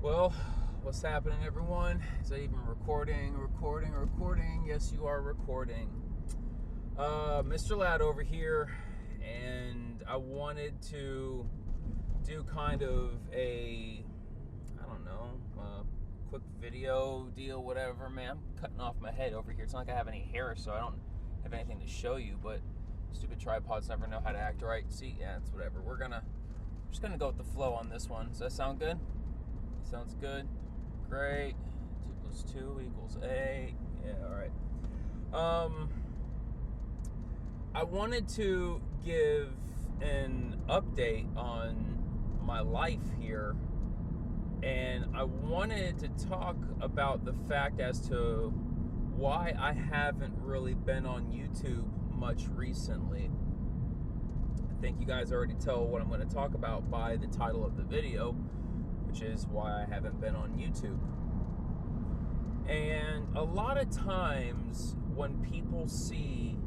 Well, what's happening, everyone? Is that even recording? Yes, you are recording. Mr. Ladd over here, and I wanted to do kind of a, quick video deal, whatever. Man, I'm cutting off my head over here. It's not like I have any hair, so I don't have anything to show you, but stupid tripods never know how to act right. See, yeah, it's whatever. We're just gonna go with the flow on this one. Does that sound good? Sounds good. Great. 2 plus 2 equals 8. Yeah, alright. I wanted to give an update on my life here, and I wanted to talk about the fact as to why I haven't really been on YouTube much recently. I think you guys already tell what I'm going to talk about by the title of the video, which is why I haven't been on YouTube. And a lot of times when people see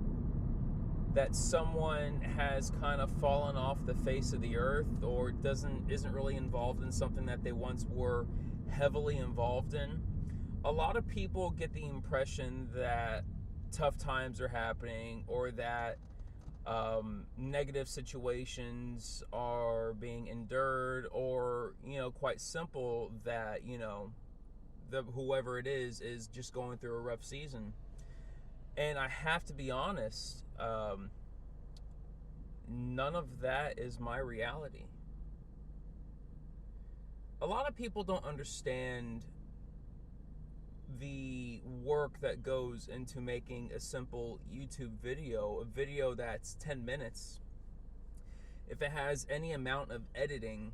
that someone has kind of fallen off the face of the earth or isn't really involved in something that they once were heavily involved in, a lot of people get the impression that tough times are happening or that negative situations are being endured, or quite simple that whoever it is just going through a rough season. And I have to be honest, none of that is my reality. A lot of people don't understand the work that goes into making a simple YouTube video, a video that's 10 minutes. If it has any amount of editing,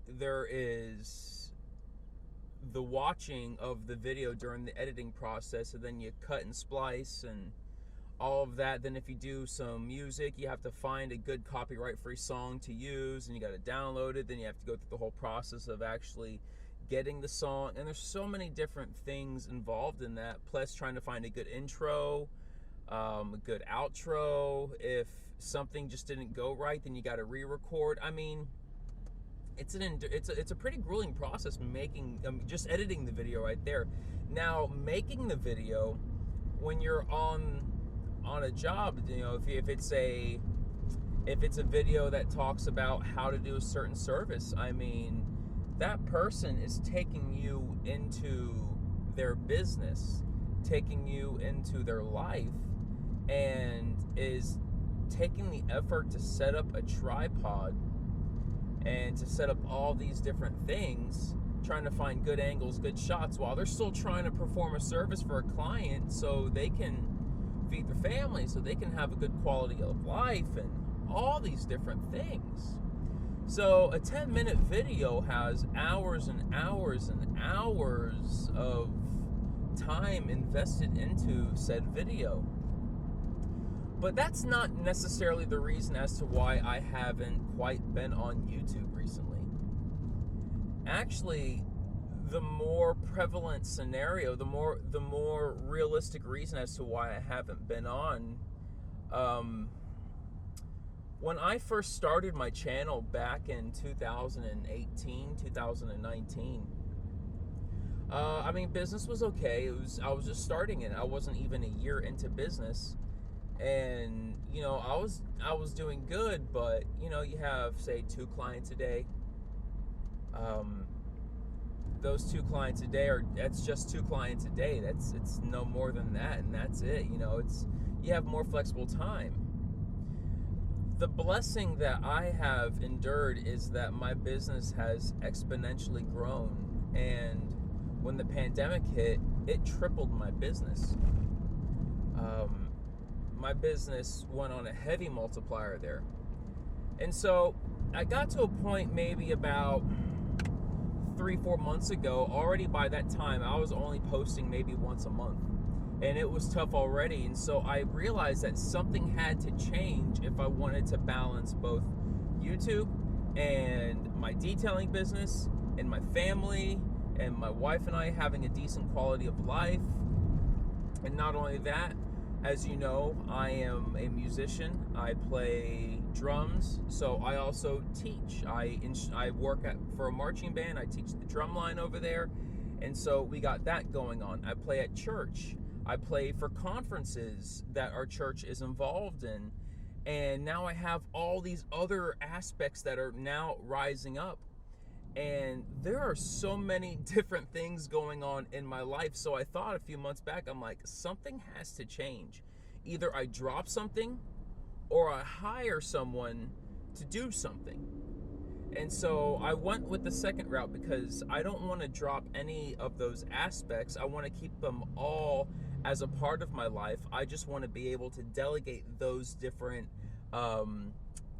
there is the watching of the video during the editing process, and then you cut and splice and all of that. Then if you do some music, you have to find a good copyright-free song to use, and you got to download it. Then you have to go through the whole process of actually getting the song, and there's so many different things involved in that, plus trying to find a good intro, a good outro. If something just didn't go right, then you got to re-record. I mean, it's a pretty grueling process making just editing the video right there. Now, making the video when you're on a job, if it's a video that talks about how to do a certain service, I mean, that person is taking you into their business, taking you into their life, and is taking the effort to set up a tripod and to set up all these different things, trying to find good angles, good shots, while they're still trying to perform a service for a client so they can feed their family, so they can have a good quality of life, and all these different things. So a 10-minute video has hours and hours and hours of time invested into said video. But that's not necessarily the reason as to why I haven't quite been on YouTube recently. Actually, the more prevalent scenario, the more realistic reason as to why I haven't been on, when I first started my channel back in 2018, 2019, business was okay. I was just starting it. I wasn't even a year into business. And, I was doing good, but, you have, say, 2 clients a day. Those 2 clients a day that's just 2 clients a day. It's no more than that, and that's it. You have more flexible time. The blessing that I have endured is that my business has exponentially grown, and when the pandemic hit, it tripled my business. My business went on a heavy multiplier there. And so I got to a point maybe about 3-4 months ago. Already by that time, I was only posting maybe once a month, and it was tough already. And so I realized that something had to change if I wanted to balance both YouTube and my detailing business and my family and my wife and I having a decent quality of life. And not only that, as you know, I am a musician. I play drums, so I also teach. I work for a marching band. I teach the drum line over there, and so we got that going on. I play at church. I play for conferences that our church is involved in, and now I have all these other aspects that are now rising up, and there are so many different things going on in my life. So I thought a few months back, I'm like, something has to change. Either I drop something or I hire someone to do something. And so I went with the second route because I don't want to drop any of those aspects. I want to keep them all as a part of my life. I just want to be able to delegate those different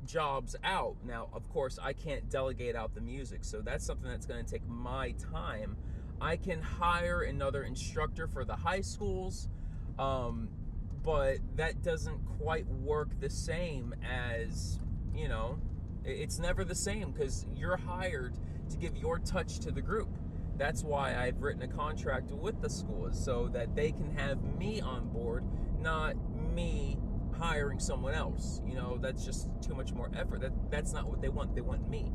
jobs out. Now, of course, I can't delegate out the music, so that's something that's going to take my time. I can hire another instructor for the high schools, but that doesn't quite work the same as, you know, it's never the same because you're hired to give your touch to the group. That's why I've written a contract with the schools, so that they can have me on board, not me hiring someone else. You know, that's just too much more effort. That's not what they want. They want me.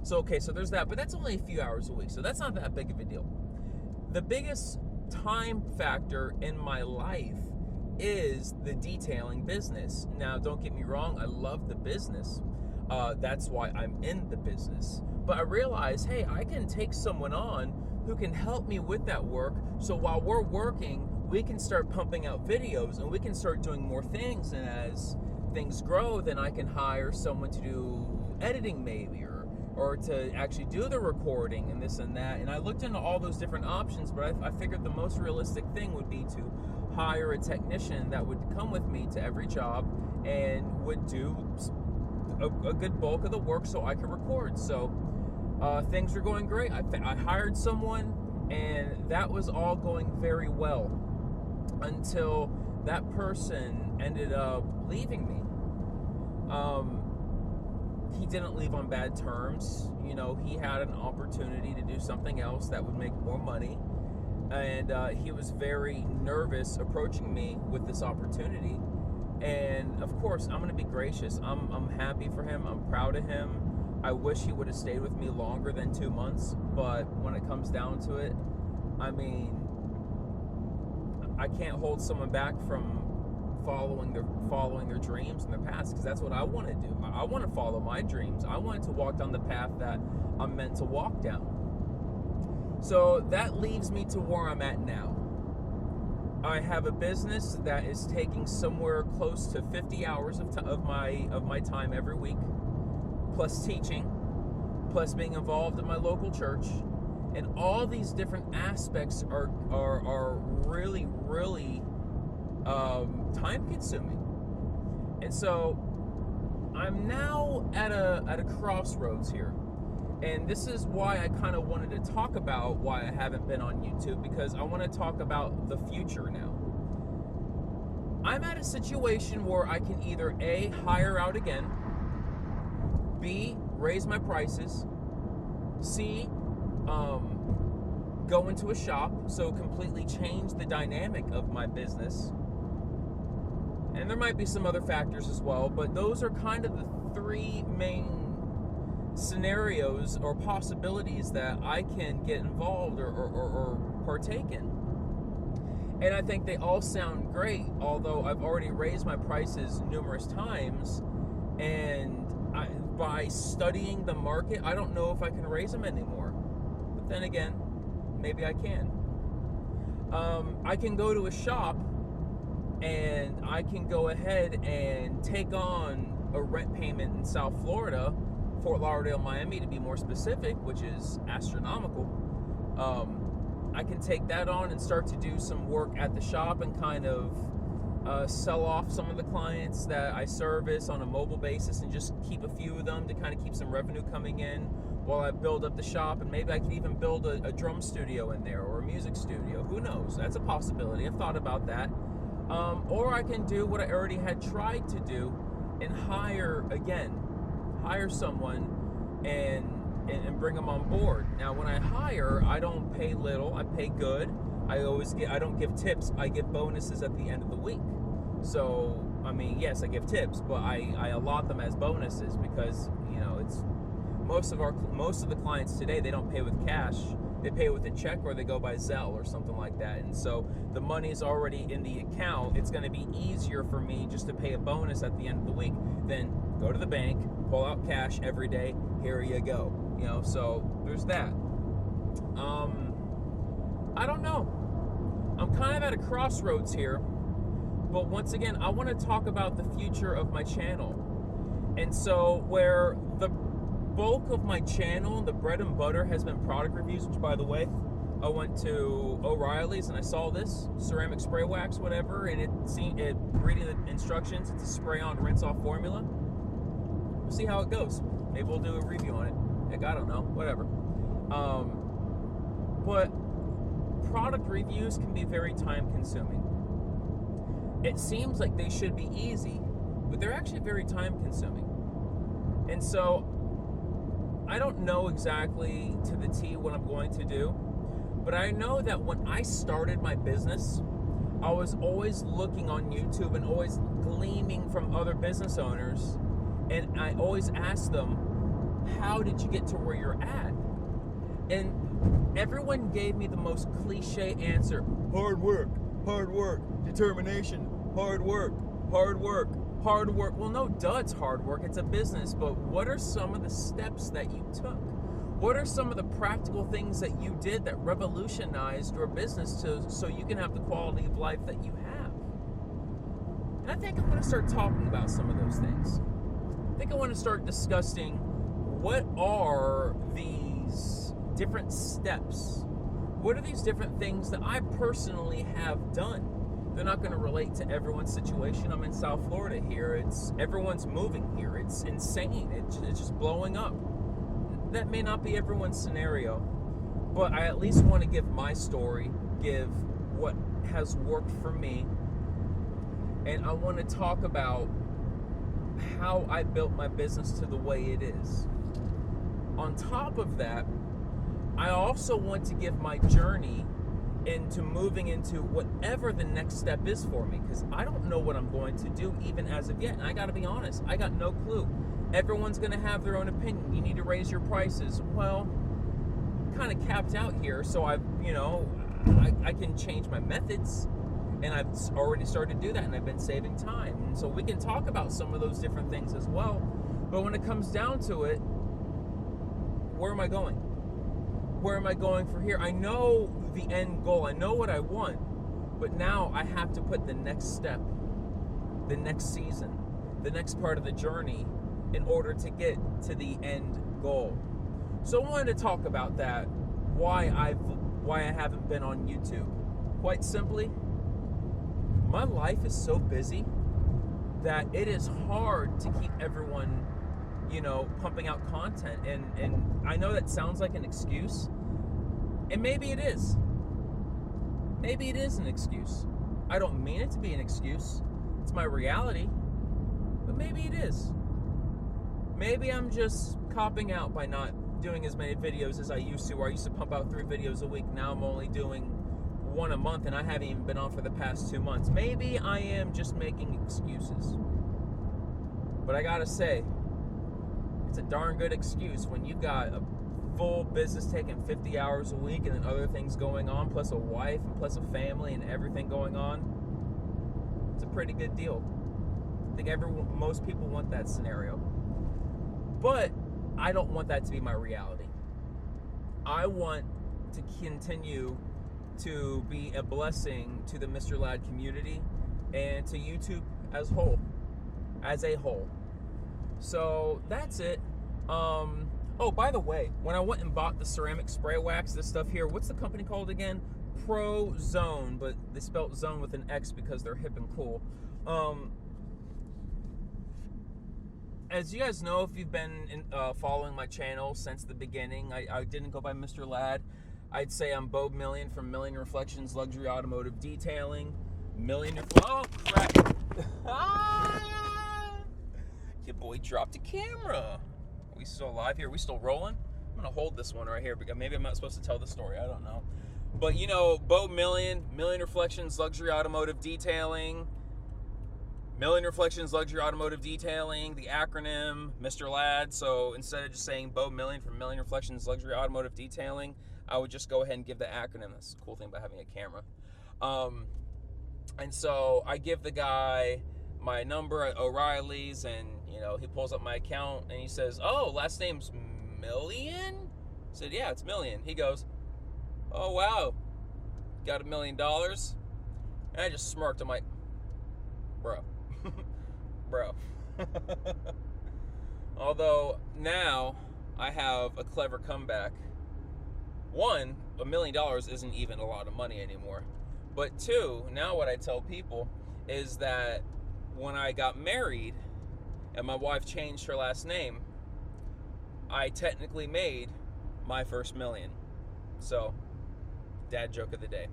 So, okay, so there's that, but that's only a few hours a week, so that's not that big of a deal. The biggest time factor in my life is the detailing business. Now, don't get me wrong, I love the business. That's why I'm in the business. But I realized, hey, I can take someone on who can help me with that work. So while we're working, we can start pumping out videos and we can start doing more things. And as things grow, then I can hire someone to do editing maybe, or to actually do the recording and this and that. And I looked into all those different options, but I figured the most realistic thing would be to hire a technician that would come with me to every job and would do a good bulk of the work so I could record. So things were going great. I hired someone, and that was all going very well until that person ended up leaving me. He didn't leave on bad terms. You know, he had an opportunity to do something else that would make more money, and he was very nervous approaching me with this opportunity. And of course, I'm going to be gracious. I'm happy for him. I'm proud of him. I wish he would have stayed with me longer than 2 months, but when it comes down to it, I mean, I can't hold someone back from following their dreams and their paths, because that's what I want to do. I want to follow my dreams. I want to walk down the path that I'm meant to walk down. So that leaves me to where I'm at now. I have a business that is taking somewhere close to 50 hours of my time every week, plus teaching, plus being involved in my local church, and all these different aspects are really, really time consuming. And so I'm now at a crossroads here. And this is why I kind of wanted to talk about why I haven't been on YouTube, because I want to talk about the future now. I'm at a situation where I can either A, hire out again, B, raise my prices, C, go into a shop, so completely change the dynamic of my business. And there might be some other factors as well, but those are kind of the three main scenarios or possibilities that I can get involved or partake in. And I think they all sound great, although I've already raised my prices numerous times, and by studying the market, I don't know if I can raise them anymore. But then again, maybe I can. I can go to a shop and I can go ahead and take on a rent payment in South Florida, Fort Lauderdale, Miami, to be more specific, which is astronomical. I can take that on and start to do some work at the shop and kind of sell off some of the clients that I service on a mobile basis, and just keep a few of them to kind of keep some revenue coming in while I build up the shop. And maybe I could even build a drum studio in there, or a music studio. Who knows? That's a possibility. I've thought about that. Or I can do what I already had tried to do and hire someone and bring them on board. Now, when I hire, I don't pay little, I pay good. I don't give tips, I give bonuses at the end of the week. So I mean, yes, I give tips, but I allot them as bonuses because, you know, it's most of the clients today, they don't pay with cash. They pay with a check or they go by Zelle or something like that. And so the money's already in the account. It's going to be easier for me just to pay a bonus at the end of the week than go to the bank, pull out cash every day. Here you go. You know, so there's that. I don't know. I'm kind of at a crossroads here. But once again, I want to talk about the future of my channel. And so where the bulk of my channel, the bread and butter, has been product reviews, which, by the way, I went to O'Reilly's and I saw this ceramic spray wax, whatever, and reading the instructions, it's a spray on rinse off formula. We'll see how it goes. Maybe we'll do a review on it. Heck, I don't know, whatever. But product reviews can be very time consuming. It seems like they should be easy, but they're actually very time consuming. And so I don't know exactly to the T what I'm going to do, but I know that when I started my business, I was always looking on YouTube and always gleaming from other business owners, and I always asked them, how did you get to where you're at? And everyone gave me the most cliche answer: hard work, determination, hard work. Well, no, duh, it's hard work. It's a business. But what are some of the steps that you took? What are some of the practical things that you did that revolutionized your business so you can have the quality of life that you have? And I think I'm going to start talking about some of those things. I think I want to start discussing what are these different steps? What are these different things that I personally have done? They're not going to relate to everyone's situation. I'm in South Florida here. Everyone's moving here. It's insane. It's just blowing up. That may not be everyone's scenario, but I at least want to give my story, give what has worked for me, and I want to talk about how I built my business to the way it is. On top of that, I also want to give my journey into moving into whatever the next step is for me, because I don't know what I'm going to do even as of yet. And I got to be honest, I got no clue. Everyone's going to have their own opinion. You need to raise your prices. Well, kind of capped out here, so I can change my methods, and I've already started to do that, and I've been saving time. And so we can talk about some of those different things as well. But when it comes down to it, where am I going? Where am I going from here? I know the end goal. I know what I want. But now I have to put the next step, the next season, the next part of the journey in order to get to the end goal. So I wanted to talk about that, why I haven't been on YouTube. Quite simply, my life is so busy that it is hard to keep everyone, pumping out content. And I know that sounds like an excuse, and maybe it is. Maybe it is an excuse. I don't mean it to be an excuse. It's my reality, but maybe it is. Maybe I'm just copping out by not doing as many videos as I used to, where I used to pump out 3 videos a week. Now I'm only doing 1 a month, and I haven't even been on for the past 2 months. Maybe I am just making excuses. But I gotta say, it's a darn good excuse when you've got a full business taking 50 hours a week and then other things going on, plus a wife and plus a family and everything going on. It's a pretty good deal. I think most people want that scenario. But I don't want that to be my reality. I want to continue to be a blessing to the Mr. Ladd community and to YouTube as a whole. So that's it. Oh, by the way, when I went and bought the ceramic spray wax, this stuff here, what's the company called again? Pro Zone, but they spelled zone with an X because they're hip and cool. As you guys know, if you've been following my channel since the beginning, I didn't go by Mr. Ladd. I'd say I'm Bo Million from Million Reflections Luxury Automotive Detailing. Oh, crap. Your boy dropped the camera. Are we still alive here? Are we still rolling? I'm going to hold this one right here, because maybe I'm not supposed to tell the story. I don't know. But, Bo Million Reflections Luxury Automotive Detailing. Million Reflections Luxury Automotive Detailing, the acronym, Mr. Ladd. So instead of just saying Bo Million from Million Reflections Luxury Automotive Detailing, I would just go ahead and give the acronym. That's the cool thing about having a camera. And so I give the guy my number at O'Reilly's, and he pulls up my account and he says, "Oh, last name's Million?" I said, "Yeah, it's Million." He goes, "Oh wow, got $1 million?" And I just smirked. I'm like, bro. Bro. Although now I have a clever comeback. One, $1 million isn't even a lot of money anymore. But two, now what I tell people is that when I got married and my wife changed her last name, I technically made my first million. So, dad joke of the day.